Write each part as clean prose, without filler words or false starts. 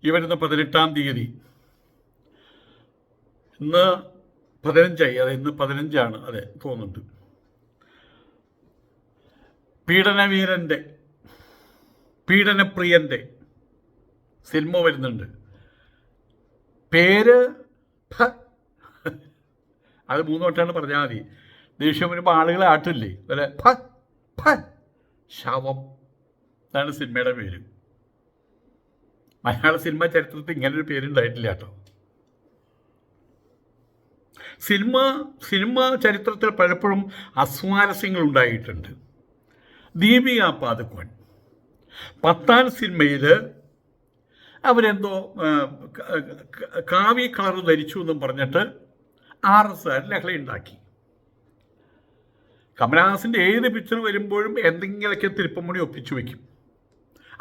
ഈ വരുന്ന 18-ാം തീയതി, ഇന്ന് 15ആയി, അതെ ഇന്ന് 15ആണ്, അതെ തോന്നുന്നുണ്ട്, പീഡനവീരൻ്റെ പീഡനപ്രിയൻ്റെ സിനിമ വരുന്നുണ്ട്. പേര് അത് 3 വട്ടമാണ് പറഞ്ഞാൽ മതി. ദേഷ്യം വരുമ്പോൾ ആളുകളെ ആട്ടില്ലേ അല്ലെ, ശവം, അതാണ് സിനിമയുടെ പേര്. മലയാള സിനിമ ചരിത്രത്തിൽ ഇങ്ങനൊരു പേരുണ്ടായിട്ടില്ല കേട്ടോ. സിനിമ ചരിത്രത്തിൽ പലപ്പോഴും അസ്വാരസ്യങ്ങൾ ഉണ്ടായിട്ടുണ്ട്. ദീപിക പാദുക്കോൺ 10ാം സിനിമയിൽ അവരെന്തോ കാവ്യ കളർ ധരിച്ചു എന്നും പറഞ്ഞിട്ട് RS ലഹള ഉണ്ടാക്കി. കമലഹാസൻ്റെ ഏത് പിക്ചർ വരുമ്പോഴും എന്തെങ്കിലുമൊക്കെ തിരുപ്പമുടി ഒപ്പിച്ചു വയ്ക്കും.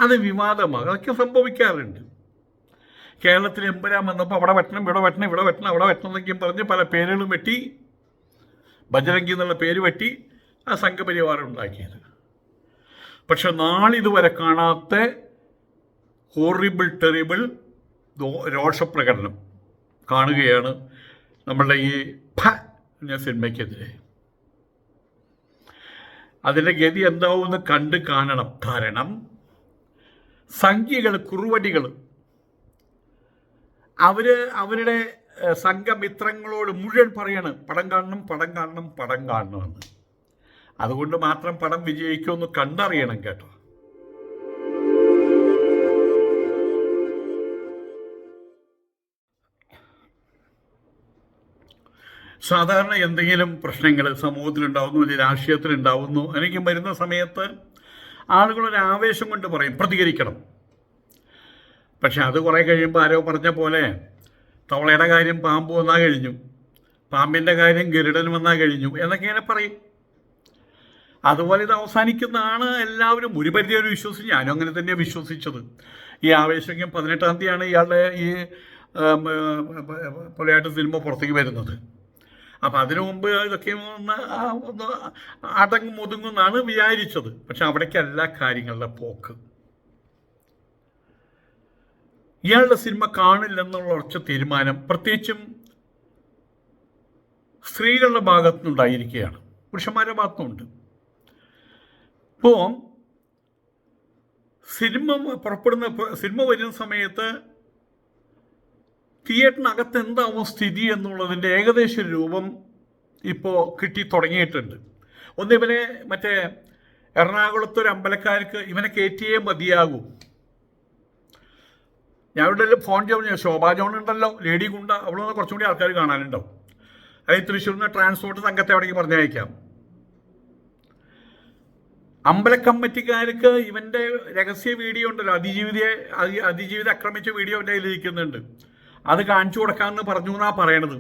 അത് വിവാദമാകും. അതൊക്കെ സംഭവിക്കാറുണ്ട്. കേരളത്തിൽ എമ്പുരാൻ വന്നപ്പോൾ അവിടെ വെട്ടണം, ഇവിടെ വെട്ടണം, ഇവിടെ വെട്ടണം, അവിടെ വെട്ടണം എന്നൊക്കെയും പറഞ്ഞ് പല പേരുകളും വെട്ടി, ബജരംഗി എന്നുള്ള പേര് വെട്ടി ആ സംഘപരിവാരം ഉണ്ടാക്കിയത്. പക്ഷെ നാളിതുവരെ കാണാത്ത ഹോറിബിൾ ടെറിബിൾ രോഷപ്രകടനം കാണുകയാണ് നമ്മളുടെ ഈ സിനിമയ്ക്കെതിരെ. അതിൻ്റെ ഗതി എന്താവുമെന്ന് കണ്ട് കാണണം. കാരണം സംഖ്യകൾ, കുറുവടികൾ അവരുടെ സംഘമിത്രങ്ങളോട് മുഴുവൻ പറയാണ് പടം കാണണം, പടം കാണണം, പടം കാണണമെന്ന്. അതുകൊണ്ട് മാത്രം പടം വിജയിക്കുമെന്ന് കണ്ടറിയണം കേട്ടോ. സാധാരണ എന്തെങ്കിലും പ്രശ്നങ്ങൾ സമൂഹത്തിലുണ്ടാവുന്നു, അല്ലെങ്കിൽ രാഷ്ട്രീയത്തിലുണ്ടാവുന്നു, എനിക്ക് വരുന്ന സമയത്ത് ആളുകളൊരു ആവേശം കൊണ്ട് പറയും പ്രതികരിക്കണം. പക്ഷെ അത് കുറേ കഴിയുമ്പോൾ ആരോ പറഞ്ഞ പോലെ തവളയുടെ കാര്യം പാമ്പ് വന്നാൽ കഴിഞ്ഞു, പാമ്പിൻ്റെ കാര്യം ഗരുഡൻ വന്നാൽ കഴിഞ്ഞു എന്നൊക്കെ ഇങ്ങനെ പറയും. അതുപോലെ ഇത് അവസാനിക്കുന്നതാണ് എല്ലാവരും ഒരു പരിധി വരെ വിശ്വസിച്ചു. ഞാനും അങ്ങനെ തന്നെയാണ് വിശ്വസിച്ചത്. ഈ ആവേശം 18-ാം തീയതിയാണ് ഇയാളുടെ ഈ പൊലയാട്ട് സിനിമ പുറത്തേക്ക് വരുന്നത്. അപ്പം അതിനു മുമ്പ് ഇതൊക്കെ ഒന്ന് അടങ്ങും ഒതുങ്ങുമെന്നാണ് വിചാരിച്ചത്. പക്ഷെ അവിടേക്കല്ല കാര്യങ്ങളുടെ പോക്ക്. ഇയാളുടെ സിനിമ കാണില്ലെന്നുള്ള ഉറച്ച തീരുമാനം പ്രത്യേകിച്ചും സ്ത്രീകളുടെ ഭാഗത്തുനിന്നുണ്ടായിരിക്കുകയാണ്, പുരുഷന്മാരുടെ ഭാഗത്തുനിന്നുണ്ട്. ഇപ്പോൾ സിനിമ വരുന്ന സമയത്ത് തിയേറ്ററിനകത്ത് എന്താവും സ്ഥിതി എന്നുള്ളതിൻ്റെ ഏകദേശ രൂപം ഇപ്പോൾ കിട്ടി തുടങ്ങിയിട്ടുണ്ട്. ഒന്ന്, ഇവനെ മറ്റേ എറണാകുളത്തൊരു അമ്പലക്കാർക്ക് ഇവനെ കയറ്റിയേ മതിയാകൂ. ഞാൻ ഇവിടെ ഫോൺ ചെയ്തു, ശോഭാ ജോൺ ഉണ്ടല്ലോ, ലേഡി ഗുണ്ട, അവിടെ നിന്ന് കുറച്ചും കൂടി ആൾക്കാർ കാണാനുണ്ടാവും. അതായത് തൃശ്ശൂരിൽ നിന്ന് ട്രാൻസ്പോർട്ട് സംഘത്തെ അവിടേക്ക് പറഞ്ഞയക്കാം. അമ്പല കമ്മിറ്റിക്കാർക്ക് ഇവൻ്റെ രഹസ്യ വീഡിയോ ഉണ്ടല്ലോ, അതിജീവിത ആക്രമിച്ച വീഡിയോ എൻ്റെ കയ്യിലിരിക്കുന്നുണ്ട്, അത് കാണിച്ചു കൊടുക്കാമെന്ന് പറഞ്ഞു എന്നാണ് പറയണത്.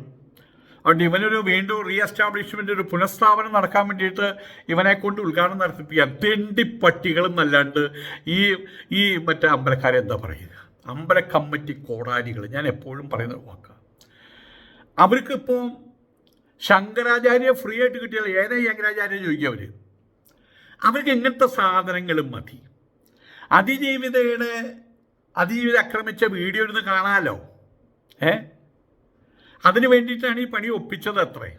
അതുകൊണ്ട് ഇവനൊരു വീണ്ടും റീ എസ്റ്റാബ്ലിഷ്മെൻ്റ്, ഒരു പുനഃസ്ഥാപനം നടക്കാൻ വേണ്ടിയിട്ട് ഇവനെ കൊണ്ട് ഉദ്ഘാടനം നടത്തിപ്പിക്കാൻ തെണ്ടിപ്പട്ടികളെന്നല്ലാണ്ട് ഈ മറ്റേ അമ്പലക്കാരെ എന്താ പറയുക, അമ്പല കമ്മിറ്റി കോടാലികൾ. ഞാൻ എപ്പോഴും പറയുന്ന വാക്കാണ്. അവർക്കിപ്പോൾ ശങ്കരാചാര്യ ഫ്രീ ആയിട്ട് കിട്ടിയാൽ ഏതാ ശങ്കരാചാര്യ ചോദിക്കുക അവർക്ക് ഇങ്ങനത്തെ സാധനങ്ങളും മതി. അതിജീവിത ആക്രമിച്ച വീഡിയോ ഇരുന്ന് കാണാമല്ലോ. അതിന് വേണ്ടിയിട്ടാണ് ഈ പണി ഒപ്പിച്ചത്. അത്രേ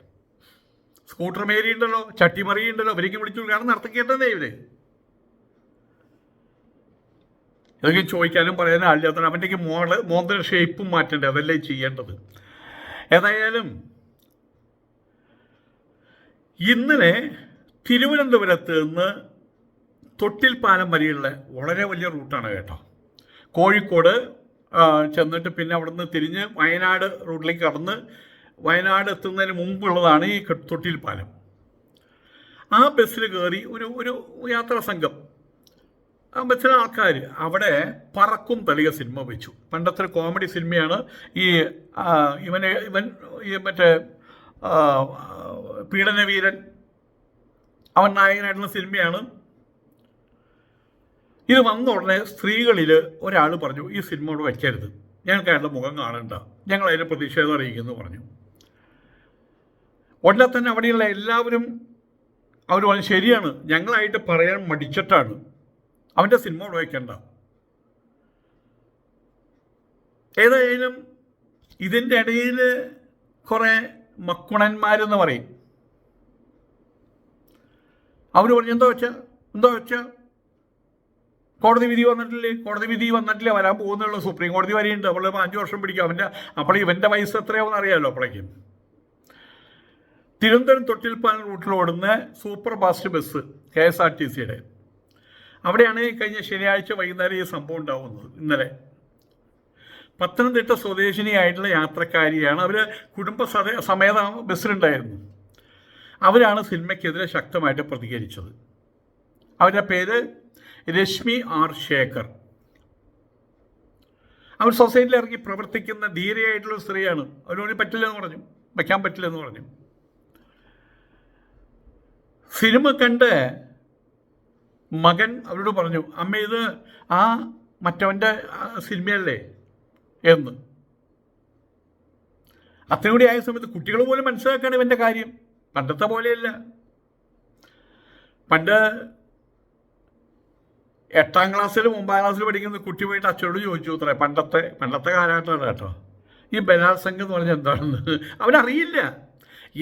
സ്കൂട്ടർ മേരിയുണ്ടല്ലോ, ചട്ടിമറിയുണ്ടല്ലോ, അവരേക്ക് വിളിച്ചു കാരണം നടത്തിക്കേണ്ടതേ ഇവര്. ഇതൊക്കെ ചോദിക്കാനും പറയാനും ആളില്ലാത്ത അവൻ്റെക്ക് മോന്തര ഷേപ്പും മാറ്റണ്ടേ, അതല്ലേ ചെയ്യേണ്ടത്. ഏതായാലും ഇന്നലെ തിരുവനന്തപുരത്ത് നിന്ന് തൊട്ടിൽപ്പാലം വരെയുള്ള വളരെ വലിയ റൂട്ടാണ് കേട്ടോ. കോഴിക്കോട് ചെന്നിട്ട് പിന്നെ അവിടെ നിന്ന് തിരിഞ്ഞ് വയനാട് റൂട്ടിലേക്ക് കടന്ന് വയനാട് എത്തുന്നതിന് മുമ്പുള്ളതാണ് ഈ തൊട്ടിൽപ്പാലം. ആ ബസ്സിൽ കയറി ഒരു യാത്രാ സംഘം, ആ ബസ്സിലെ ആൾക്കാർ അവിടെ പറക്കും തളിക സിനിമ വെച്ചു. പണ്ടത്തെ ഒരു കോമഡി സിനിമയാണ്. ഇവൻ മറ്റേ പീഡനവീരൻ, അവൻ നായകനായിട്ടുള്ള സിനിമയാണ്. ഇത് വന്ന ഉടനെ സ്ത്രീകളിൽ ഒരാൾ പറഞ്ഞു, ഈ സിനിമയോട് വയ്ക്കരുത്, ഞങ്ങൾക്ക് അയാളുടെ മുഖം കാണണ്ട, ഞങ്ങൾ അതിന് പ്രതിഷേധം അറിയിക്കുന്നു പറഞ്ഞു. ഉടനെ തന്നെ അവിടെയുള്ള എല്ലാവരും അവർ പറഞ്ഞു ശരിയാണ്, ഞങ്ങളായിട്ട് പറയാൻ മടിച്ചിട്ടാണ്, അവൻ്റെ സിനിമയോട് വയ്ക്കണ്ട. ഏതായാലും ഇതിൻ്റെ ഇടയിൽ കുറേ മക്കുണന്മാരെന്ന് പറയും. അവർ പറഞ്ഞു എന്താ വെച്ചാൽ കോടതി വിധി വന്നിട്ടില്ല, വരാൻ പോകുന്നുള്ളൂ. സുപ്രീം കോടതി വരെയുണ്ട്. അപ്പോൾ 5 വർഷം പിടിക്കും. അപ്പോൾ ഇവൻ്റെ വയസ്സ് എത്രയാവും അറിയാമല്ലോ. അപ്പോഴേക്കും തിരുവനന്തപുരം തൊട്ടിൽപ്പാലം റൂട്ടിൽ ഓടുന്ന സൂപ്പർ ഫാസ്റ്റ് ബസ് KSRTCയുടെ അവിടെയാണ് കഴിഞ്ഞ ശനിയാഴ്ച വൈകുന്നേരം ഈ സംഭവം ഉണ്ടാവുന്നത്. ഇന്നലെ പത്തനംതിട്ട സ്വദേശിനിയായിട്ടുള്ള യാത്രക്കാരിയാണ്. അവർ കുടുംബ സമേത ബസ്സിലുണ്ടായിരുന്നു. അവരാണ് സിനിമയ്ക്കെതിരെ ശക്തമായിട്ട് പ്രതികരിച്ചത്. അവരുടെ പേര് രശ്മി R. ശേഖർ. അവർ സൊസൈറ്റിയിൽ ഇറങ്ങി പ്രവർത്തിക്കുന്ന ധീരയായിട്ടുള്ള സ്ത്രീയാണ്. അവരോട് വയ്ക്കാൻ പറ്റില്ലെന്ന് പറഞ്ഞു. സിനിമ കണ്ട് മകൻ അവരോട് പറഞ്ഞു, അമ്മ ഇത് ആ മറ്റവൻ്റെ സിനിമയല്ലേ എന്ന്. അത്രയും കൂടി ആയ സമയത്ത് കുട്ടികൾ പോലും മനസ്സിലാക്കുകയാണ് ഇവൻ്റെ കാര്യം. പണ്ടത്തെ പോലെയല്ല. പണ്ട് 8ാം ക്ലാസ്സിൽ 9ാം ക്ലാസ്സിൽ പഠിക്കുന്ന കുട്ടി പോയിട്ട് അച്ഛനോട് ചോദിച്ചു അത്രേ. പണ്ടത്തെ കാലഘട്ടമാണ് കേട്ടോ. ഈ ബലാത്സംഗം എന്ന് പറഞ്ഞാൽ എന്താണെന്ന് അവനറിയില്ല.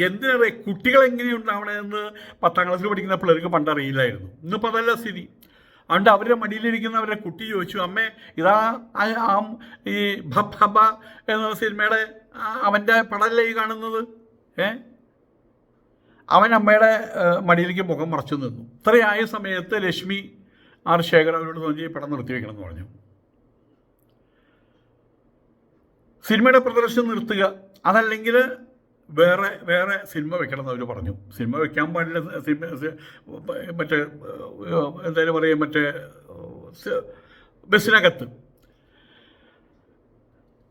എന്തിനറിയാം, കുട്ടികൾ എങ്ങനെയുണ്ടാവണമെന്ന് 10ാം ക്ലാസ്സിൽ പഠിക്കുന്ന പിള്ളേർക്ക് പണ്ടറിയില്ലായിരുന്നു. ഇന്നിപ്പോൾ അതല്ല സ്ഥിതി. അതുകൊണ്ട് അവരുടെ മടിയിലിരിക്കുന്ന അവരുടെ കുട്ടി ചോദിച്ചു, അമ്മേ ഇതാ ഈ ഭബ് ഹബ എന്ന സിനിമയുടെ അവൻ്റെ പടമല്ലേ ഈ കാണുന്നത്? അവൻ അമ്മയുടെ മടിയിലേക്ക് മുഖം മറച്ചു നിന്നു. ഇത്രയായ സമയത്ത് രശ്മി R. ശേഖർ അവരോട് തോന്നി പടം നിർത്തിവെക്കണം എന്ന് പറഞ്ഞു. സിനിമയുടെ പ്രദർശനം നിർത്തുക, അതല്ലെങ്കിൽ വേറെ സിനിമ വെക്കണം എന്ന് അവർ പറഞ്ഞു. സിനിമ വെക്കാൻ പാടില്ല, മറ്റേ എന്തായാലും പറയാം, മറ്റേ ബസ്സിനകത്ത്.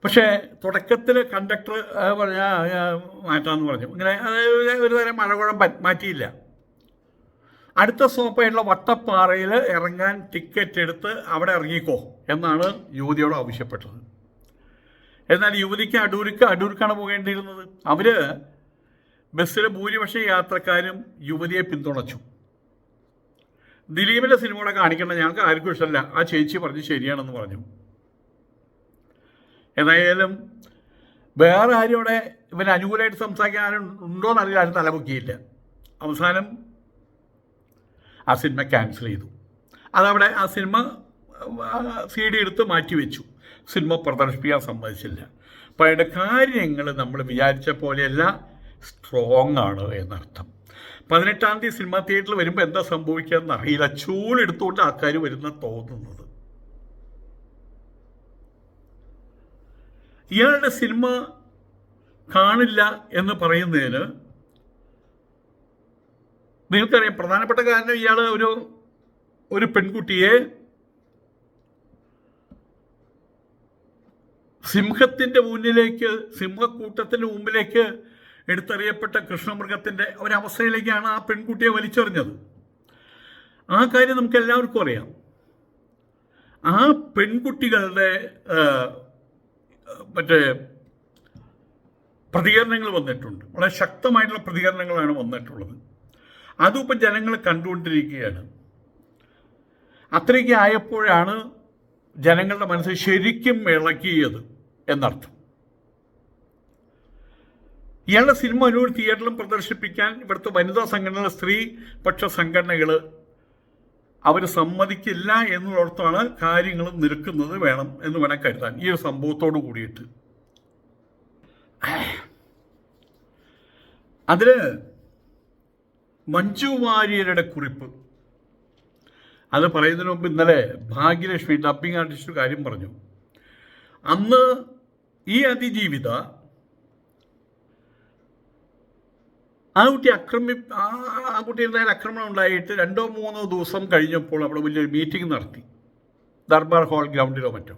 പക്ഷേ തുടക്കത്തിൽ കണ്ടക്ടർ മാറ്റാമെന്ന് പറഞ്ഞു. ഇങ്ങനെ ഒരു തരം മഴകുഴം മാറ്റിയില്ല. അടുത്ത സ്റ്റോപ്പായിട്ടുള്ള വട്ടപ്പാറയിൽ ഇറങ്ങാൻ ടിക്കറ്റ് എടുത്ത് അവിടെ ഇറങ്ങിക്കോ എന്നാണ് യുവതിയോട് ആവശ്യപ്പെട്ടത്. എന്നാൽ യുവതിക്ക് അടൂർക്കാണ് പോകേണ്ടിയിരുന്നത്. അവർ ബസ്സിലെ ഭൂരിപക്ഷം യാത്രക്കാരും യുവതിയെ പിന്തുണച്ചു. ദിലീപിൻ്റെ സിനിമയോടെ കാണിക്കണം, ഞങ്ങൾക്ക് ആർക്കും ഇഷ്ടമല്ല, ആ ചേച്ചി പറഞ്ഞു ശരിയാണെന്ന് പറഞ്ഞു. ഏതായാലും വേറെ ആരും ഇവിടെ ഇവന് അനുകൂലമായിട്ട് സംസാരിക്കാൻ ആരും ഉണ്ടോയെന്നറിയില്ല. ആരും തലപൊക്കിയില്ല. അവസാനം ആ സിനിമ ക്യാൻസൽ ചെയ്തു. അതവിടെ ആ സിനിമ CD എടുത്ത് മാറ്റിവെച്ചു. സിനിമ പ്രദർശിപ്പിക്കാൻ സമ്മതിച്ചില്ല. അപ്പോൾ അതിൻ്റെ കാര്യങ്ങൾ നമ്മൾ വിചാരിച്ച പോലെയല്ല, സ്ട്രോങ് ആണ് എന്നർത്ഥം. 18ാം തീയതി സിനിമ തിയേറ്ററിൽ വരുമ്പോൾ എന്താ സംഭവിക്കുക എന്നറിയില്ല. ചൂലെടുത്തുകൊണ്ട് ആൾക്കാർ വരുന്ന തോന്നുന്നത്. ഇയാളുടെ സിനിമ കാണില്ല എന്ന് പറയുന്നതിന് നിങ്ങൾക്കറിയാം പ്രധാനപ്പെട്ട കാരണം ഇയാൾ ഒരു പെൺകുട്ടിയെ സിംഹക്കൂട്ടത്തിൻ്റെ മുമ്പിലേക്ക് എടുത്തെറിയപ്പെട്ട കൃഷ്ണമൃഗത്തിൻ്റെ ഒരവസ്ഥയിലേക്കാണ് ആ പെൺകുട്ടിയെ വലിച്ചെറിഞ്ഞത്. ആ കാര്യം നമുക്ക് എല്ലാവർക്കും അറിയാം. ആ പെൺകുട്ടികളുടെ മറ്റേ പ്രതികരണങ്ങൾ വന്നിട്ടുണ്ട്. വളരെ ശക്തമായിട്ടുള്ള പ്രതികരണങ്ങളാണ് വന്നിട്ടുള്ളത്. അതും ഇപ്പം ജനങ്ങൾ കണ്ടുകൊണ്ടിരിക്കുകയാണ്. അത്രയ്ക്ക് ആയപ്പോഴാണ് ജനങ്ങളുടെ മനസ്സിൽ ശരിക്കും ഇളകിയത് എന്നർത്ഥം. ഇയാളുടെ സിനിമ ഒരു തിയേറ്ററിലും പ്രദർശിപ്പിക്കാൻ ഇവിടുത്തെ വനിതാ സംഘടനകൾ, സ്ത്രീപക്ഷ സംഘടനകൾ അവർ സമ്മതിക്കില്ല എന്നുള്ളടത്താണ് കാര്യങ്ങൾ നിൽക്കുന്നത് വേണം എന്ന് വേണം കരുതാൻ. ഈ ഒരു സംഭവത്തോട് കൂടിയിട്ട് അതിൽ മഞ്ജു വാര്യരുടെ കുറിപ്പ് അത് പറയുന്നതിന് മുമ്പ് ഇന്നലെ ഭാഗ്യലക്ഷ്മി ഡബ്ബിംഗ് ആർട്ടിസ്റ്റ് കാര്യം പറഞ്ഞു. അന്ന് ഈ അതിജീവിത ആ കുട്ടിയുടെ ആക്രമണം ഉണ്ടായിട്ട് 2-3 ദിവസം കഴിഞ്ഞപ്പോൾ അവിടെ വലിയൊരു മീറ്റിംഗ് നടത്തി, ദർബാർ ഹാൾ ഗ്രൗണ്ടിലോ മറ്റോ.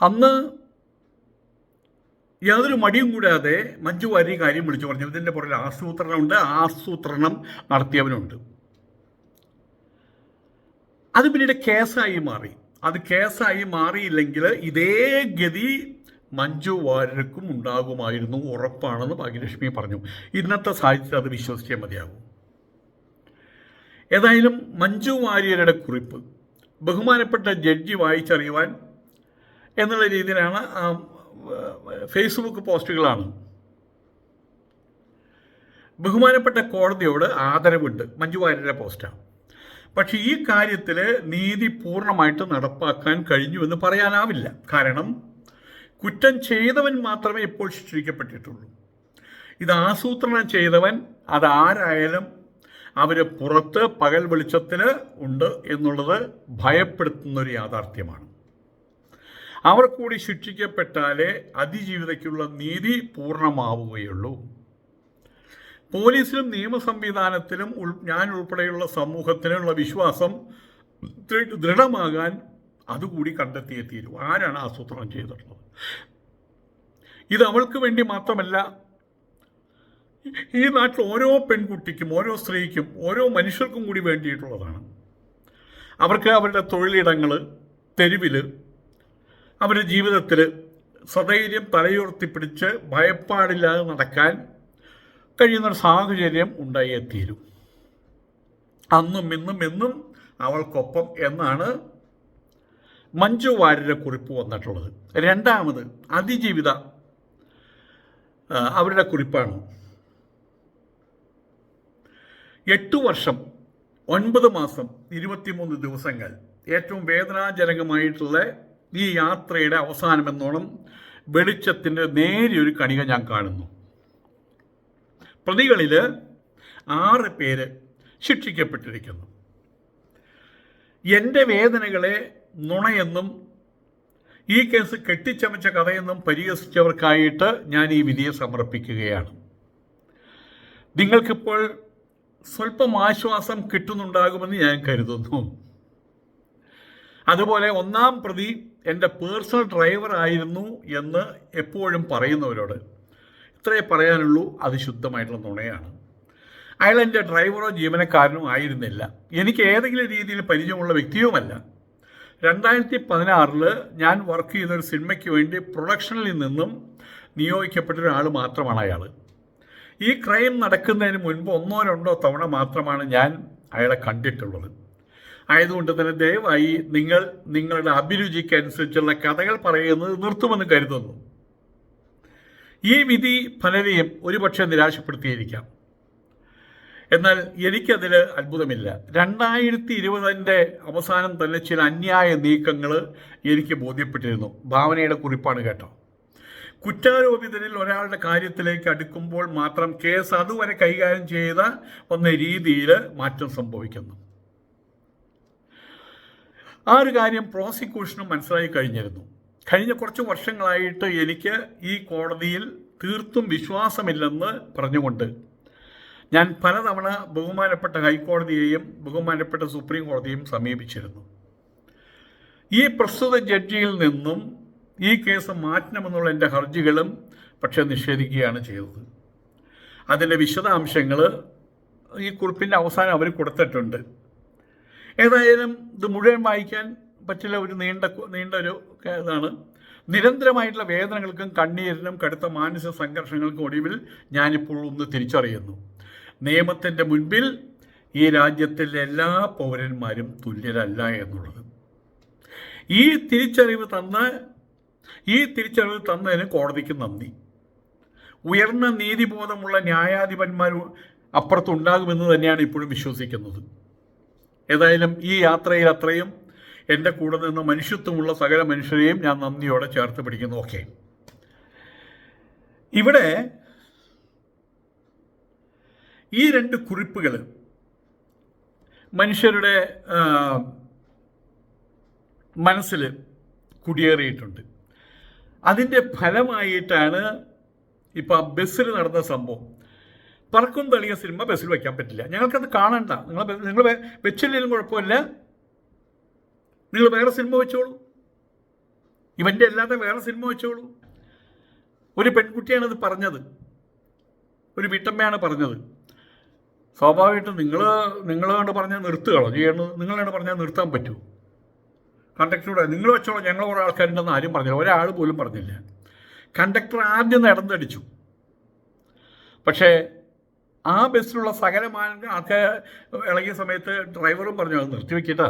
അന്ന് യാതൊരു മടിയും കൂടാതെ മഞ്ജു വാര്യർ കാര്യം വിളിച്ചു പറഞ്ഞു. ഇതിൻ്റെ പുറകിൽ ആസൂത്രണം നടത്തിയവനുണ്ട്. അത് പിന്നീട് കേസായി മാറി. അത് കേസായി മാറിയില്ലെങ്കിൽ ഇതേ ഗതി മഞ്ജു വാര്യർക്കും ഉണ്ടാകുമായിരുന്നു, ഉറപ്പാണെന്ന് ഭാഗ്യലക്ഷ്മി പറഞ്ഞു. ഇന്നത്തെ സാഹചര്യത്തിൽ അത് വിശ്വസിച്ചേ മതിയാകും. ഏതായാലും മഞ്ജു വാര്യരുടെ കുറിപ്പ് ബഹുമാനപ്പെട്ട ജഡ്ജി വായിച്ചറിയുവാൻ എന്നുള്ള രീതിയിലാണ് ഫേസ്ബുക്ക് പോസ്റ്റുകളാണ്. ബഹുമാനപ്പെട്ട കോടതിയോട് ആദരവുണ്ട്, മഞ്ജു വാര്യരുടെ പോസ്റ്റാണ്. പക്ഷെ ഈ കാര്യത്തിൽ നീതി പൂർണ്ണമായിട്ട് നടപ്പാക്കാൻ കഴിഞ്ഞു എന്ന് പറയാനാവില്ല. കാരണം കുറ്റം ചെയ്തവൻ മാത്രമേ ഇപ്പോൾ ശിക്ഷിക്കപ്പെട്ടിട്ടുള്ളൂ. ഇത് ആസൂത്രണം ചെയ്തവൻ അതാരായാലും അവർ പുറത്ത് പകൽ വെളിച്ചത്തിൽ ഉണ്ട് എന്നുള്ളത് ഭയപ്പെടുത്തുന്നൊരു യാഥാർത്ഥ്യമാണ്. അവർ കൂടി ശിക്ഷിക്കപ്പെട്ടാലേ അതിജീവിതയ്ക്കുള്ള നീതി പൂർണ്ണമാവുകയുള്ളൂ. പോലീസിലും നിയമ സംവിധാനത്തിലും ഞാൻ ഉൾപ്പെടെയുള്ള സമൂഹത്തിനുള്ള വിശ്വാസം ദൃഢമാകാൻ അതുകൂടി കണ്ടെത്തിയേ തീരൂ. ആരാണ് ആസൂത്രണം ചെയ്തിട്ടുള്ളത്? ഇത് അവൾക്ക് വേണ്ടി മാത്രമല്ല, ഈ നാട്ടിൽ ഓരോ പെൺകുട്ടിക്കും, ഓരോ സ്ത്രീക്കും, ഓരോ മനുഷ്യർക്കും കൂടി വേണ്ടിയിട്ടുള്ളതാണ്. അവർക്ക് അവരുടെ തൊഴിലിടങ്ങൾ, തെരുവിൽ, അവരുടെ ജീവിതത്തിൽ സധൈര്യം തലയുയർത്തിപ്പിടിച്ച് ഭയപ്പാടില്ലാതെ നടക്കാൻ കഴിയുന്നൊരു സാഹചര്യം ഉണ്ടായേ തീരും. അന്നും ഇന്നും എന്നും അവൾക്കൊപ്പം എന്നാണ് മഞ്ജു വാര്യരുടെ കുറിപ്പ് വന്നിട്ടുള്ളത്. രണ്ടാമത് അതിജീവിത അവരുടെ കുറിപ്പാണ്. 8 വർഷം 9 മാസം 23 ദിവസങ്ങൾ ഏറ്റവും വേദനാജനകമായിട്ടുള്ള ഈ യാത്രയുടെ അവസാനമെന്നോണം വെളിച്ചത്തിൻ്റെ നേരിയൊരു കണിക ഞാൻ കാണുന്നു. പ്രതികളിൽ 6 പേര് ശിക്ഷിക്കപ്പെട്ടിരിക്കുന്നു. എൻ്റെ വേദനകളെ നുണയെന്നും ഈ കേസ് കെട്ടിച്ചമച്ച കഥയെന്നും പരിഹസിച്ചവർക്കായിട്ട് ഞാൻ ഈ വിധിയെ സമർപ്പിക്കുകയാണ്. നിങ്ങൾക്കിപ്പോൾ സ്വല്പം ആശ്വാസം കിട്ടുന്നുണ്ടാകുമെന്ന് ഞാൻ കരുതുന്നു. അതുപോലെ 1-ാം പ്രതി എൻ്റെ പേഴ്സണൽ ഡ്രൈവർ ആയിരുന്നു എന്ന് എപ്പോഴും പറയുന്നവരോട് ഇത്രയേ പറയാനുള്ളൂ, അത് ശുദ്ധമായിട്ടുള്ള നുണയാണ്. അയാൾ എൻ്റെ ഡ്രൈവറോ ജീവനക്കാരനോ ആയിരുന്നില്ല. എനിക്ക് ഏതെങ്കിലും രീതിയിൽ പരിചയമുള്ള വ്യക്തിയുമല്ല. 2016 ഞാൻ വർക്ക് ചെയ്തൊരു സിനിമയ്ക്ക് വേണ്ടി പ്രൊഡക്ഷനിൽ നിന്നും നിയോഗിക്കപ്പെട്ട ഒരാൾ മാത്രമാണ് അയാൾ. ഈ ക്രൈം നടക്കുന്നതിന് മുൻപ് 1-2 തവണ മാത്രമാണ് ഞാൻ അയാളെ കണ്ടിട്ടുള്ളത്. ആയതുകൊണ്ട് തന്നെ ദയവായി നിങ്ങൾ നിങ്ങളുടെ അഭിരുചിക്കനുസരിച്ചുള്ള കഥകൾ പറയുന്നത് നിർത്തുമെന്ന് കരുതുന്നു. ഈ വിധി പലരെയും ഒരുപക്ഷെ നിരാശപ്പെടുത്തിയിരിക്കാം. എന്നാൽ എനിക്കതിൽ അത്ഭുതമില്ല. 2020 അവസാനം തന്നെ ചില അന്യായ നീക്കങ്ങൾ എനിക്ക് ബോധ്യപ്പെട്ടിരുന്നു. ഭാവനയുടെ കുറിപ്പാണ് കേട്ടോ. കുറ്റാരോപിതരിൽ ഒരാളുടെ കാര്യത്തിലേക്ക് അടുക്കുമ്പോൾ മാത്രം കേസ് അതുവരെ കൈകാര്യം ചെയ്ത വന്ന രീതിയിൽ മാറ്റം സംഭവിക്കുന്നു. ആ ഒരു കാര്യം പ്രോസിക്യൂഷനും മനസ്സിലായി കഴിഞ്ഞിരുന്നു. കഴിഞ്ഞ കുറച്ച് വർഷങ്ങളായിട്ട് എനിക്ക് ഈ കോടതിയിൽ തീർത്തും വിശ്വാസമില്ലെന്ന് പറഞ്ഞുകൊണ്ട് ഞാൻ പലതവണ ബഹുമാനപ്പെട്ട ഹൈക്കോടതിയെയും ബഹുമാനപ്പെട്ട സുപ്രീം കോടതിയെയും സമീപിച്ചിരുന്നു. ഈ പ്രസ്തുത ജഡ്ജിയിൽ നിന്നും ഈ കേസ് മാറ്റണമെന്നുള്ള എൻ്റെ ഹർജികളും പക്ഷെ നിഷേധിക്കുകയാണ് ചെയ്തത്. അതിൻ്റെ വിശദാംശങ്ങൾ ഈ കുറിപ്പിൻ്റെ അവസാനം അവർ കൊടുത്തിട്ടുണ്ട്. ഏതായാലും ഇത് മുഴുവൻ വായിക്കാൻ പറ്റില്ല, ഒരു നീണ്ടൊരു ഇതാണ്. നിരന്തരമായിട്ടുള്ള വേദനകൾക്കും കണ്ണീരിനും കടുത്ത മാനസിക സംഘർഷങ്ങൾക്കും ഒടുവിൽ ഞാനിപ്പോൾ ഒന്ന് തിരിച്ചറിയുന്നു: നിയമത്തിൻ്റെ മുൻപിൽ ഈ രാജ്യത്തിലെ എല്ലാ പൗരന്മാരും തുല്യരല്ല എന്നുള്ളത്. ഈ തിരിച്ചറിവ് തന്നതിന് കോടതിക്ക് നന്ദി. ഉയർന്ന നീതിബോധമുള്ള ന്യായാധിപന്മാർ അപ്പുറത്തുണ്ടാകുമെന്ന് തന്നെയാണ് ഇപ്പോഴും വിശ്വസിക്കുന്നത്. ഏതായാലും ഈ യാത്രയിൽ അത്രയും എൻ്റെ കൂടെ നിന്ന് മനുഷ്യത്വമുള്ള സകല മനുഷ്യരെയും ഞാൻ നന്ദിയോടെ ചേർത്ത് പിടിക്കുന്നു. ഓക്കെ, ഇവിടെ ഈ 2 കുറിപ്പുകൾ മനുഷ്യരുടെ മനസ്സിൽ കുടിയേറിയിട്ടുണ്ട്. അതിൻ്റെ ഫലമായിട്ടാണ് ഇപ്പോൾ ആ ബസ്സിൽ നടന്ന സംഭവം. പറക്കും തളിയ സിനിമ ബസ്സിൽ വയ്ക്കാൻ പറ്റില്ല, ഞങ്ങൾക്കത് കാണണ്ട, നിങ്ങൾ വെച്ചില്ലെങ്കിലും കുഴപ്പമില്ല, നിങ്ങൾ വേറെ സിനിമ വെച്ചോളൂ, ഇവൻ്റെ അല്ലാതെ വേറെ സിനിമ വെച്ചോളൂ. ഒരു പെൺകുട്ടിയാണത് പറഞ്ഞത്, ഒരു വീട്ടമ്മയാണ് പറഞ്ഞത്. സ്വാഭാവികമായിട്ടും നിങ്ങൾ കണ്ട് പറഞ്ഞാൽ നിർത്തുകയാണോ ചെയ്യണം? നിങ്ങൾ കണ്ട് പറഞ്ഞാൽ നിർത്താൻ പറ്റുമോ? കണ്ടക്ടറോട് നിങ്ങൾ വെച്ചോളൂ, ഞങ്ങൾ കുറേ ആൾക്കാരുണ്ടെന്ന് ആരും പറഞ്ഞില്ല, ഒരാൾ പോലും പറഞ്ഞില്ല. കണ്ടക്ടർ ആദ്യം നടന്നടിച്ചു. പക്ഷേ ആ ബസ്സിലുള്ള സകലമാന ആൾക്കാർ ഇളകിയ സമയത്ത് ഡ്രൈവറും പറഞ്ഞു അത് നിർത്തിവെക്കട്ടാ,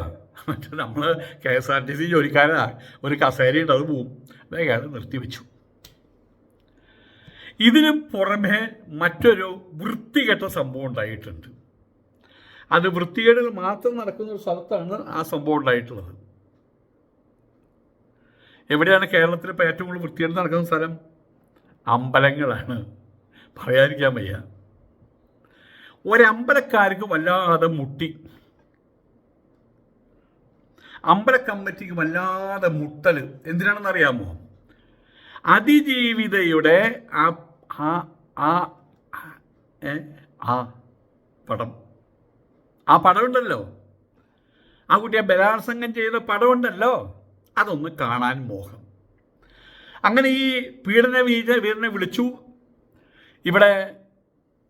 മറ്റേ നമ്മൾ KSRTC ജോലിക്കാരാ, ഒരു കസേരയുണ്ട് അത് പോവും, വേഗം നിർത്തിവെച്ചു. ഇതിന് പുറമെ മറ്റൊരു വൃത്തികെട്ട സംഭവം ഉണ്ടായിട്ടുണ്ട്. അത് വൃത്തികേടുകൾ മാത്രം നടക്കുന്ന ഒരു സ്ഥലത്താണ് ആ സംഭവം ഉണ്ടായിട്ടുള്ളത്. എവിടെയാണ് കേരളത്തിൽ ഇപ്പോൾ ഏറ്റവും കൂടുതൽ വൃത്തികേട് നടക്കുന്ന സ്ഥലം? അമ്പലങ്ങളാണ്. പറയാതിരിക്കാൻ വയ്യ. ഒരമ്പലക്കാർക്ക് വല്ലാതെ മുട്ടി, അമ്പല കമ്മിറ്റിക്ക് വല്ലാതെ മുട്ടൽ. എന്തിനാണെന്ന് അറിയാമോ? അതിജീവിതയുടെ ആ പടമുണ്ടല്ലോ, ആ കുട്ടിയെ ബലാത്സംഗം ചെയ്ത പടമുണ്ടല്ലോ, അതൊന്ന് കാണാൻ മോഹം. അങ്ങനെ ഈ വീരനെ വിളിച്ചു. ഇവിടെ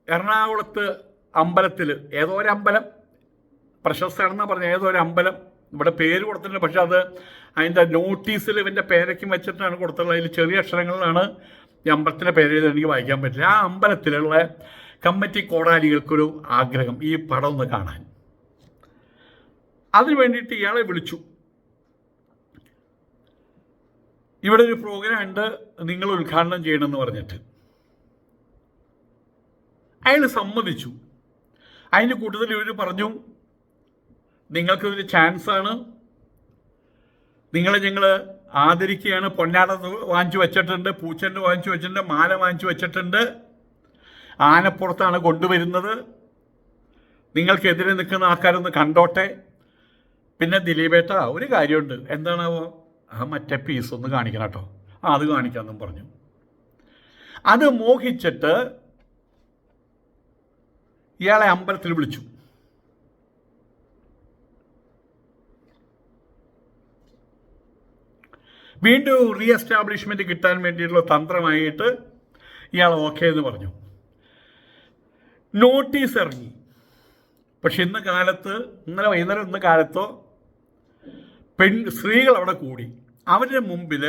എറണാകുളത്ത് അമ്പലത്തിൽ ഏതോ ഒരു അമ്പലം, പ്രശസ്തമാണെന്നാണ് പറഞ്ഞ ഏതോ ഒരു അമ്പലം, ഇവിടെ പേര് കൊടുത്തിട്ടുണ്ട്, പക്ഷെ അത് അതിൻ്റെ നോട്ടീസിൽ ഇവൻ്റെ പേരയ്ക്കും വെച്ചിട്ടാണ് കൊടുത്തുള്ളത്. അതിൽ ചെറിയ അക്ഷരങ്ങളിലാണ് ഈ അമ്പലത്തിൻ്റെ പേര് എനിക്ക് വായിക്കാൻ പറ്റില്ല. ആ അമ്പലത്തിലുള്ള കമ്മിറ്റി കോടാലികൾക്കൊരു ആഗ്രഹം ഈ പടം ഒന്ന് കാണാൻ. അതിന് വേണ്ടിയിട്ട് ഇയാളെ വിളിച്ചു. ഇവിടെ ഒരു പ്രോഗ്രാം ഉണ്ട്, നിങ്ങൾ ഉദ്ഘാടനം ചെയ്യണമെന്ന് പറഞ്ഞിട്ട്. അയാൾ സമ്മതിച്ചു. അതിൻ്റെ കൂട്ടത്തിൽ ഇവർ പറഞ്ഞു, നിങ്ങൾക്കൊരു ചാൻസാണ്, നിങ്ങളെ ഞങ്ങൾ ആദരിക്കുകയാണ്. പൊന്നാട വാങ്ങിച്ചു വെച്ചിട്ടുണ്ട്, പൂച്ചെണ്ട് വാങ്ങിച്ചു വെച്ചിട്ടുണ്ട്, മാല വാങ്ങിച്ചു വെച്ചിട്ടുണ്ട്, ആനപ്പുറത്താണ് കൊണ്ടുവരുന്നത്, നിങ്ങൾക്കെതിരെ നിൽക്കുന്ന ആൾക്കാരൊന്ന് കണ്ടോട്ടെ. പിന്നെ ദിലീപേട്ട ഒരു കാര്യമുണ്ട്, എന്താണാവോ, ആ മറ്റേ പീസ് ഒന്ന് കാണിക്കണം കേട്ടോ, അത് കാണിക്കാമെന്നും പറഞ്ഞു. അത് മോഹിച്ചിട്ട് ഇയാളെ അമ്പലത്തിൽ വിളിച്ചു. വീണ്ടും റീ എസ്റ്റാബ്ലിഷ്മെൻറ്റ് കിട്ടാൻ വേണ്ടിയിട്ടുള്ള തന്ത്രമായിട്ട് ഇയാൾ ഓക്കെ എന്ന് പറഞ്ഞു. നോട്ടീസ് ഇറങ്ങി. പക്ഷെ ഇന്നലെ വൈകുന്നേരം ഇന്ന് കാലത്തോ സ്ത്രീകൾ അവിടെ കൂടി. അവരുടെ മുമ്പിൽ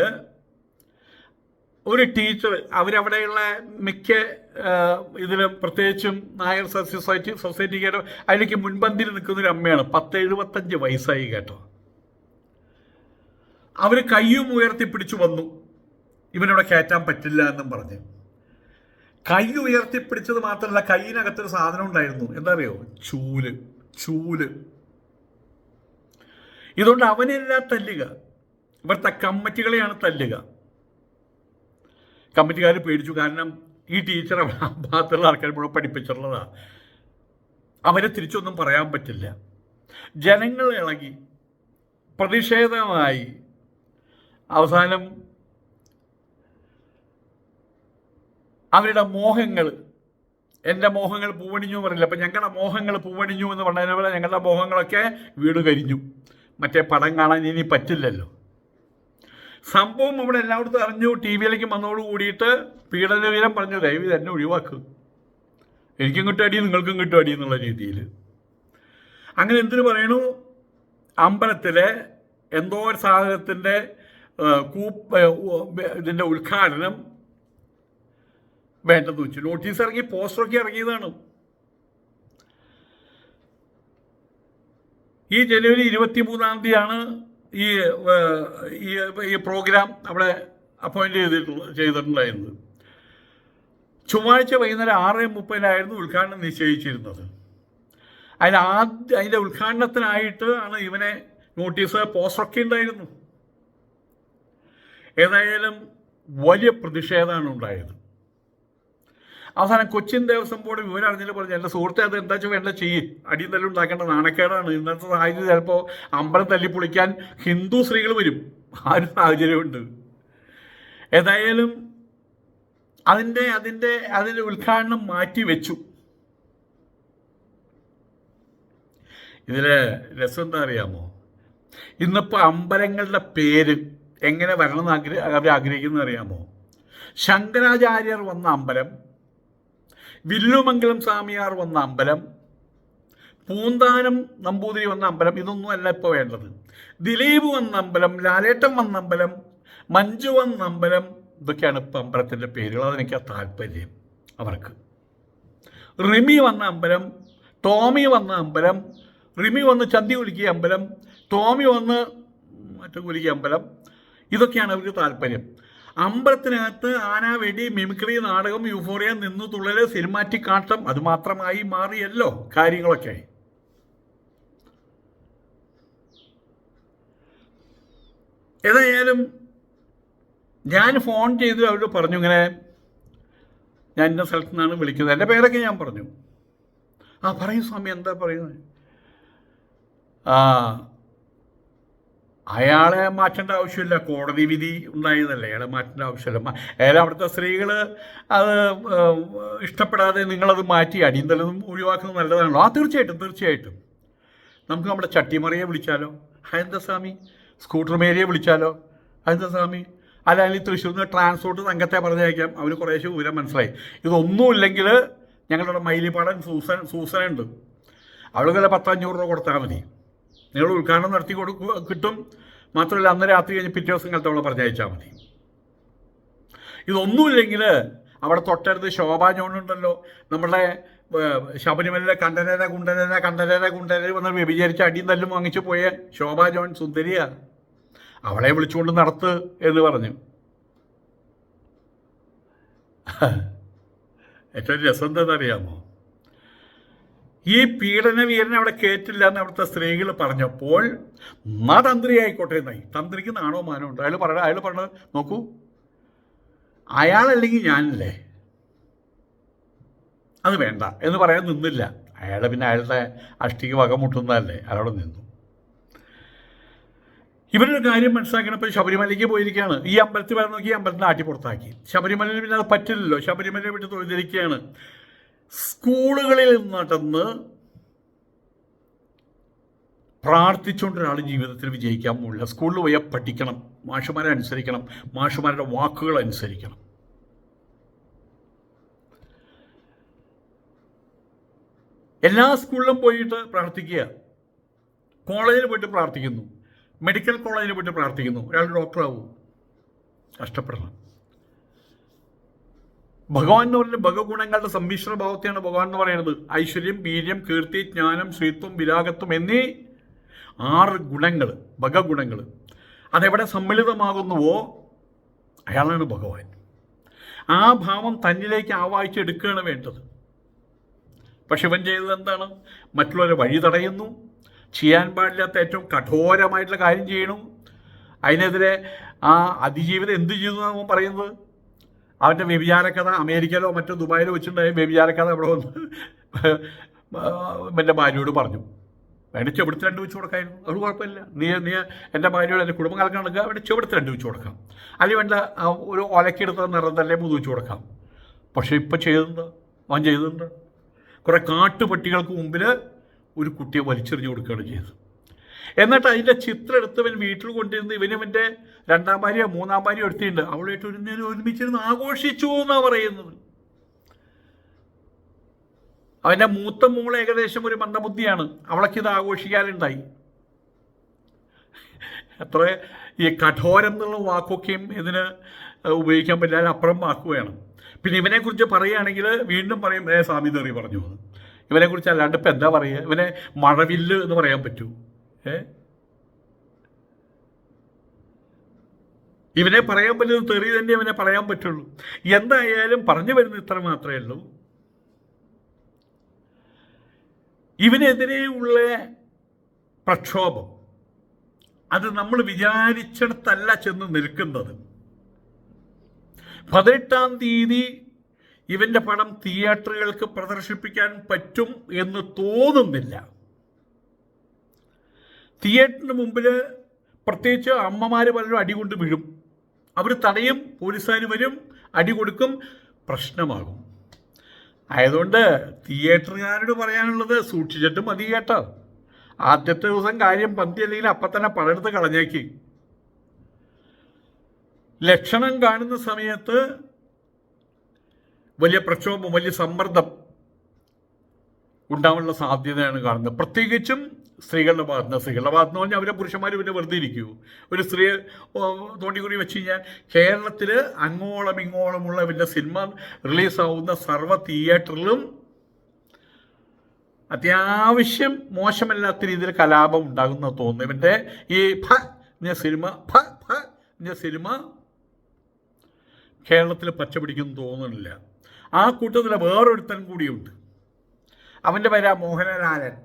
ഒരു ടീച്ചർ, അവരവിടെയുള്ള മിക്ക ഇതിലും പ്രത്യേകിച്ചും നായർ സൊസൈറ്റി കേട്ടോ, അതിലേക്ക് മുൻപന്തിയിൽ നിൽക്കുന്നൊരു അമ്മയാണ്. 70-75 വയസ്സായി കേട്ടോ. അവർ കയ്യും ഉയർത്തിപ്പിടിച്ചു വന്നു, ഇവനവിടെ കയറ്റാൻ പറ്റില്ല എന്നും പറഞ്ഞ്. കൈ ഉയർത്തിപ്പിടിച്ചത് മാത്രമല്ല, കയ്യിനകത്തൊരു സാധനം ഉണ്ടായിരുന്നു. എന്താ അറിയോ? ചൂല്. ഇതുകൊണ്ട് അവനെല്ലാം തല്ലുക, ഇവിടുത്തെ കമ്മിറ്റികളെയാണ് തല്ലുക. കമ്മിറ്റിക്കാർ പേടിച്ചു. കാരണം ഈ ടീച്ചർ ആ ഭാഗത്തുള്ള ആൾക്കാർ മുഴുവൻ പഠിപ്പിച്ചിട്ടുള്ളതാണ്. അവരെ തിരിച്ചൊന്നും പറയാൻ പറ്റില്ല. ജനങ്ങൾ ഇളകി, പ്രതിഷേധമായി. അവസാനം അവരുടെ മോഹങ്ങൾ, എൻ്റെ മോഹങ്ങൾ പൂവണിഞ്ഞു എന്ന് പറയില്ല, അപ്പം ഞങ്ങളുടെ മോഹങ്ങൾ പൂവണിഞ്ഞു എന്ന് പറഞ്ഞതിനെ പോലെ ഞങ്ങളുടെ മോഹങ്ങളൊക്കെ വീട് കരിഞ്ഞു. മറ്റേ പടം കാണാൻ ഇനി പറ്റില്ലല്ലോ. സംഭവം അവിടെ എല്ലായിടത്തും അറിഞ്ഞു. ടി വിയിലേക്ക് വന്നതോട് കൂടിയിട്ട് പീഡനവീരം പറഞ്ഞു, ദയവ് തന്നെ ഒഴിവാക്കുക, എനിക്കും കിട്ടും അടി നിങ്ങൾക്കും കിട്ടും അടി എന്നുള്ള രീതിയിൽ. അങ്ങനെ എന്തിനു പറയണു, അമ്പലത്തിലെ എന്തോ ഒരു സാധനത്തിൻ്റെ ഇതിൻ്റെ ഉദ്ഘാടനം വേണ്ടെന്ന് വെച്ചു. നോട്ടീസ് ഇറങ്ങി, പോസ്റ്ററൊക്കെ ഇറങ്ങിയതാണ്. ഈ ജനുവരി 23-ാം തീയതിയാണ് ഈ പ്രോഗ്രാം അവിടെ അപ്പോയിൻ്റ് ചെയ്തിട്ടുണ്ടായിരുന്നത്. ചൊവ്വാഴ്ച വൈകുന്നേരം 6:30 ഉദ്ഘാടനം നിശ്ചയിച്ചിരുന്നത്. അതിൻ്റെ ഉദ്ഘാടനത്തിനായിട്ട് ആണ് ഇവനെ നോട്ടീസ്, പോസ്റ്ററൊക്കെ ഉണ്ടായിരുന്നു. ഏതായാലും വലിയ പ്രതിഷേധമാണ് ഉണ്ടായത്. അവസാനം കൊച്ചിൻ ദേവസ്വം ബോർഡ് വിവരം അറിഞ്ഞിട്ട് പറഞ്ഞു, എൻ്റെ സുഹൃത്തെ അത് എന്താ വെച്ചാൽ വേണ്ട ചെയ്യും, അടിയും തല്ലും ഉണ്ടാക്കേണ്ട നാണക്കേടാണ്. ഇന്നത്തെ സാഹചര്യം ചിലപ്പോൾ അമ്പലം തല്ലിപ്പൊളിക്കാൻ ഹിന്ദു സ്ത്രീകൾ വരും, ആ ഒരു സാഹചര്യമുണ്ട്. ഏതായാലും അതിൻ്റെ ഉദ്ഘാടനം മാറ്റി വെച്ചു. ഇതിലെ രസം എന്താ അറിയാമോ? ഇന്നിപ്പോൾ അമ്പലങ്ങളുടെ പേര് എങ്ങനെ വരണമെന്ന് അവർ ആഗ്രഹിക്കുന്നത് അറിയാമോ? ശങ്കരാചാര്യർ വന്ന അമ്പലം, വില്ലുമംഗലം സ്വാമിയാർ വന്ന അമ്പലം, പൂന്താനം നമ്പൂതിരി വന്ന അമ്പലം, ഇതൊന്നും അല്ല ഇപ്പോൾ വേണ്ടത്. ദിലീപ് വന്ന അമ്പലം, ലാലേട്ടൻ വന്ന അമ്പലം, മഞ്ജു വന്ന അമ്പലം, ഇതൊക്കെയാണ് ഇപ്പോൾ അമ്പലത്തിൻ്റെ പേരുകൾ. അതെനിക്ക് താല്പര്യം അവർക്ക്. റിമി വന്ന അമ്പലം, ടോമി വന്ന അമ്പലം, റിമി വന്ന് ചന്തി കുലുക്കിയ അമ്പലം, ടോമി വന്ന് മറ്റു കുലുക്കിയ അമ്പലം, ഇതൊക്കെയാണ് അവർക്ക് താല്പര്യം. അമ്പലത്തിനകത്ത് ആന, വെടി, മിമിക്രി, നാടകം, യൂഫോറിയ, നിന്നു തുള്ളല്, സിനിമാറ്റിക് ആട്ടം, അത് മാത്രമായി മാറിയല്ലോ കാര്യങ്ങളൊക്കെ. ഏതായാലും ഞാൻ ഫോൺ ചെയ്ത് അവരോട് പറഞ്ഞു, ഇങ്ങനെ ഞാൻ ഇന്ന സ്ഥലത്തു നിന്നാണ് വിളിക്കുന്നത്. എൻ്റെ പേരൊക്കെ ഞാൻ പറഞ്ഞു. ആ പറയൂ സ്വാമി, എന്താ പറയുന്നത്? അയാളെ മാറ്റേണ്ട ആവശ്യമില്ല, കോടതി വിധി ഉണ്ടായതല്ലേ, അയാളെ മാറ്റേണ്ട ആവശ്യമില്ല. അയാൾ അവിടുത്തെ സ്ത്രീകൾ അത് ഇഷ്ടപ്പെടാതെ നിങ്ങളത് മാറ്റി അടിയന്തരതും ഒഴിവാക്കുന്നത് നല്ലതാണല്ലോ. തീർച്ചയായിട്ടും തീർച്ചയായിട്ടും. നമുക്ക് നമ്മുടെ ചട്ടിമറിയെ വിളിച്ചാലോ? എന്താ സ്വാമി? സ്കൂട്ടർ മേരിയെ വിളിച്ചാലോ? എന്താ സ്വാമി? അല്ലെങ്കിൽ തൃശ്ശൂരിൽ നിന്ന് ട്രാൻസ്പോർട്ട് സംഘത്തെ പറഞ്ഞയക്കാം, അവന് കുറേശ്ശെ വിവരം മനസ്സിലായി. ഇതൊന്നുമില്ലെങ്കിൽ ഞങ്ങളുടെ മൈലിപ്പാടൻ സൂസനുണ്ട്, അവൾക്ക് 10-500 രൂപ കൊടുത്താൽ മതി, നിങ്ങൾ ഉദ്ഘാടനം നടത്തി കിട്ടും. മാത്രമല്ല അന്ന് രാത്രി കഴിഞ്ഞ് പിറ്റേ ദിവസം കാലത്ത് അവളെ പറഞ്ഞയച്ചാൽ മതി. ഇതൊന്നുമില്ലെങ്കിൽ അവിടെ തൊട്ടടുത്ത് ശോഭാ ജോണുണ്ടല്ലോ, നമ്മുടെ ശബരിമലയിലെ കണ്ടനേര വന്ന് വ്യഭിചരിച്ച് അടിയും തല്ലും വാങ്ങിച്ചു പോയ ശോഭാ ജോൺ സുന്ദരിയാ, അവളെ വിളിച്ചുകൊണ്ട് നടത്ത് എന്ന് പറഞ്ഞു. ഏറ്റവും രസം എന്താണെന്നറിയാമോ? ഈ പീഡനവീരനെ അവിടെ കയറ്റില്ല എന്ന് അവിടുത്തെ സ്ത്രീകൾ പറഞ്ഞപ്പോൾ തന്ത്രി ആയിക്കോട്ടെ എന്നായി. തന്ത്രിക്ക് നാണോ മാനോ ഉണ്ട്. അയാൾ പറഞ്ഞത് നോക്കൂ, അയാളല്ലെങ്കിൽ ഞാനല്ലേ, അത് വേണ്ട എന്ന് പറയാൻ നിന്നില്ല. പിന്നെ അയാളുടെ അഷ്ടിക്ക് വകമുട്ടുന്നതല്ലേ, അയാളോട് നിന്നു. ഇവരൊരു കാര്യം മനസ്സിലാക്കണം. ഇപ്പോൾ ശബരിമലയ്ക്ക് പോയിരിക്കുകയാണ്, ഈ അമ്പലത്തിൽ വരാൻ നോക്കി, ഈ അമ്പലത്തിൽ ആട്ടി പുറത്താക്കി. ശബരിമലയിൽ പിന്നെ അത് പറ്റില്ലല്ലോ, ശബരിമലയെ വിട്ട് തൊഴിലിരിക്കുകയാണ്. സ്കൂളുകളിൽ നടന്ന് പ്രാർത്ഥിച്ചുകൊണ്ട് ഒരാൾ ജീവിതത്തിൽ വിജയിക്കാൻ പോകില്ല. സ്കൂളിൽ പോയാൽ പഠിക്കണം, മാഷുമാരെ അനുസരിക്കണം, മാഷുമാരുടെ വാക്കുകൾ അനുസരിക്കണം. എല്ലാ സ്കൂളിലും പോയിട്ട് പ്രാർത്ഥിക്കുക, കോളേജിൽ പോയിട്ട് പ്രാർത്ഥിക്കുന്നു, മെഡിക്കൽ കോളേജിൽ പോയിട്ട് പ്രാർത്ഥിക്കുന്നു. ഒരാൾ ഡോക്ടറാവും, കഷ്ടപ്പെടണം. ഭഗവാൻ എന്ന് പറയുന്നത് ഭഗഗുണങ്ങളുടെ സമ്മിശ്ര ഭാവത്തെയാണ് ഭഗവാൻ എന്ന് പറയുന്നത്. ഐശ്വര്യം, വീര്യം, കീർത്തി, ജ്ഞാനം, ശ്രീത്വം, വിരാഗത്വം എന്നീ 6 ഗുണങ്ങൾ, ഭഗഗുണങ്ങൾ. അതെവിടെ സമ്മിളിതമാകുന്നുവോ അയാളാണ് ഭഗവാൻ. ആ ഭാവം തന്നിലേക്ക് ആവാഹിച്ചെടുക്കുകയാണ് വേണ്ടത്. പക്ഷെ ഇവൻ ചെയ്തത് എന്താണ്? മറ്റുള്ളവരെ വഴി തടയുന്നു, ചെയ്യാൻ പാടില്ലാത്ത ഏറ്റവും കഠോരമായിട്ടുള്ള കാര്യം ചെയ്യണം. അതിനെതിരെ ആ അതിജീവിതം എന്ത് ചെയ്തു എന്നാണ് പറയുന്നത്? അവൻ്റെ വ്യഭിചാരക്കഥ അമേരിക്കയിലോ മറ്റോ ദുബായിലോ വെച്ചിട്ടുണ്ടായ വ്യഭിചാരക്കഥ അവിടെ വന്ന് എൻ്റെ ഭാര്യയോട് പറഞ്ഞു. വേണ്ട ചെവിടുത്ത് 2 വെച്ച് കൊടുക്കായിരുന്നു, അത് കുഴപ്പമില്ല. നീ എൻ്റെ ഭാര്യയോട് എൻ്റെ കുടുംബം കലക്കണമെങ്കിൽ അവിടെ ചെവിടുത്ത് 2 വെച്ച് കൊടുക്കാം, അല്ലെങ്കിൽ വേണ്ട ഒരു ഒലക്കെടുത്ത നിറം തന്നെ 3 വെച്ച് കൊടുക്കാം. പക്ഷേ ഇപ്പം ചെയ്തിട്ടുണ്ട്, അവൻ ചെയ്തിട്ടുണ്ട്. കുറേ കാട്ടുപട്ടികൾക്ക് മുമ്പിൽ ഒരു കുട്ടിയെ വലിച്ചെറിഞ്ഞ് കൊടുക്കുകയാണ് ചെയ്തത്. എന്നിട്ട് അതിൻ്റെ ചിത്രം എടുത്തവൻ വീട്ടിൽ കൊണ്ടിരുന്ന് ഇവൻ്റെ 2ാം ഭാര്യ 3ാം ഭാര്യ എടുത്തിട്ടുണ്ട്, അവളായിട്ട് ഒരു നേരം ഒരുമിച്ചിരുന്ന് ആഘോഷിച്ചു എന്നാണ് പറയുന്നത്. അവൻ്റെ മൂത്ത മോൾ ഏകദേശം ഒരു മന്ദബുദ്ധിയാണ്, അവളൊക്കെ ഇത് ആഘോഷിക്കാനുണ്ടായി. എത്ര ഈ കഠോരം എന്നുള്ള വാക്കൊക്കെയും ഇതിന് ഉപയോഗിക്കാൻ പറ്റില്ല, അപ്പുറം വാക്ക് വേണം. പിന്നെ ഇവനെക്കുറിച്ച് പറയുകയാണെങ്കിൽ വീണ്ടും പറയും സ്വാമി തെറി പറഞ്ഞു. ഇവനെക്കുറിച്ച് അല്ലാണ്ട് ഇപ്പം എന്താ പറയുക? ഇവനെ മഴവില്ല് എന്ന് പറയാൻ പറ്റൂ? ഇവനെ പറയാൻ പറ്റുന്നത് തെറി തന്നെ ഇവനെ പറയാൻ പറ്റുള്ളൂ. എന്തായാലും പറഞ്ഞു വരുന്നത് ഇത്ര മാത്രമേ ഉള്ളൂ. ഇവനെതിരെയുള്ള പ്രക്ഷോഭം അത് നമ്മൾ വിചാരിച്ചിടത്തല്ല ചെന്ന് നിൽക്കുന്നത്. 18-ാം തീയതി ഇവൻ്റെ പടം തിയേറ്ററുകൾക്ക് പ്രദർശിപ്പിക്കാൻ പറ്റും എന്ന് തോന്നുന്നില്ല. തിയേറ്ററിന് മുമ്പിൽ പ്രത്യേകിച്ച് അമ്മമാർ പലരും അടികൊണ്ട് വീഴും, അവർ തടയും, പോലീസുകാർ വരും, അടി കൊടുക്കും, പ്രശ്നമാകും. ആയതുകൊണ്ട് തിയേറ്ററുകാരോട് പറയാനുള്ളത് സൂക്ഷിച്ചിട്ട് മതി കേട്ടോ. ആദ്യത്തെ ദിവസം കാര്യം പന്തി അല്ലെങ്കിൽ അപ്പം തന്നെ പടമെടുത്ത് കളഞ്ഞേക്ക്. ലക്ഷണം കാണുന്ന സമയത്ത് വലിയ പ്രക്ഷോഭം, വലിയ സമ്മർദ്ദം ഉണ്ടാവാനുള്ള സാധ്യതയാണ് കാണുന്നത്. പ്രത്യേകിച്ചും സ്ത്രീകളുടെ ഭാഗത്ത് എന്ന് പറഞ്ഞാൽ അവരെ പുരുഷന്മാർ പിന്നെ വെറുതെ ഇരിക്കൂ. ഒരു സ്ത്രീയെ തോണ്ടിക്കുറി വെച്ച് കഴിഞ്ഞാൽ കേരളത്തിൽ അങ്ങോളം ഇങ്ങോളമുള്ള ഇവൻ്റെ സിനിമ റിലീസാവുന്ന സർവ്വ തിയേറ്ററിലും അത്യാവശ്യം മോശമല്ലാത്ത രീതിയിൽ കലാപം ഉണ്ടാകുന്ന തോന്നുന്നു. ഇവൻ്റെ ഈ സിനിമ കേരളത്തിൽ പച്ച പിടിക്കുമെന്ന് തോന്നുന്നില്ല. ആ കൂട്ടത്തിൽ വേറൊരുത്തൻ കൂടിയുണ്ട്. അവൻ്റെ പേരാ മോഹനലാലൻ.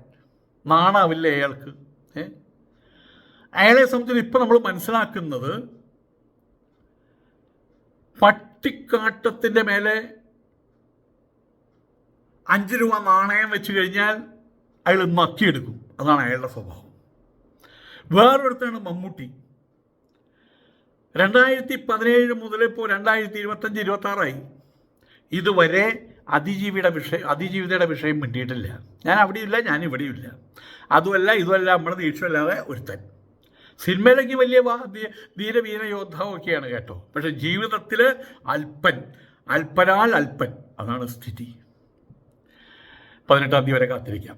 നാണാവില്ലേ അയാൾക്ക്? അയാളെ സംബന്ധിച്ച് ഇപ്പം നമ്മൾ മനസ്സിലാക്കുന്നത് പട്ടിക്കാട്ടത്തിൻ്റെ മേലെ 5 രൂപ നാണയം വെച്ച് കഴിഞ്ഞാൽ അയാൾ നക്കിയെടുക്കും. അതാണ് അയാളുടെ സ്വഭാവം. വേറൊരുത്താണ് മമ്മൂട്ടി. 2017 മുതൽ ഇപ്പോൾ 2025-26 ഇതുവരെ അതിജീവിതയുടെ വിഷയം മിണ്ടിയിട്ടില്ല. ഞാൻ അവിടെയില്ല, ഞാൻ ഇവിടെയില്ല. ഇതുമല്ല നമ്മുടെ ദേഷ്യമല്ലാതെ ഒരുത്തൻ. സിനിമയിലേക്ക് വലിയ ധീരവീര യോദ്ധാവൊക്കെയാണ് കേട്ടോ. പക്ഷെ ജീവിതത്തിൽ അല്പനാൽ അല്പൻ. അതാണ് സ്ഥിതി. 18-ാം തീയതി വരെ കാത്തിരിക്കാം.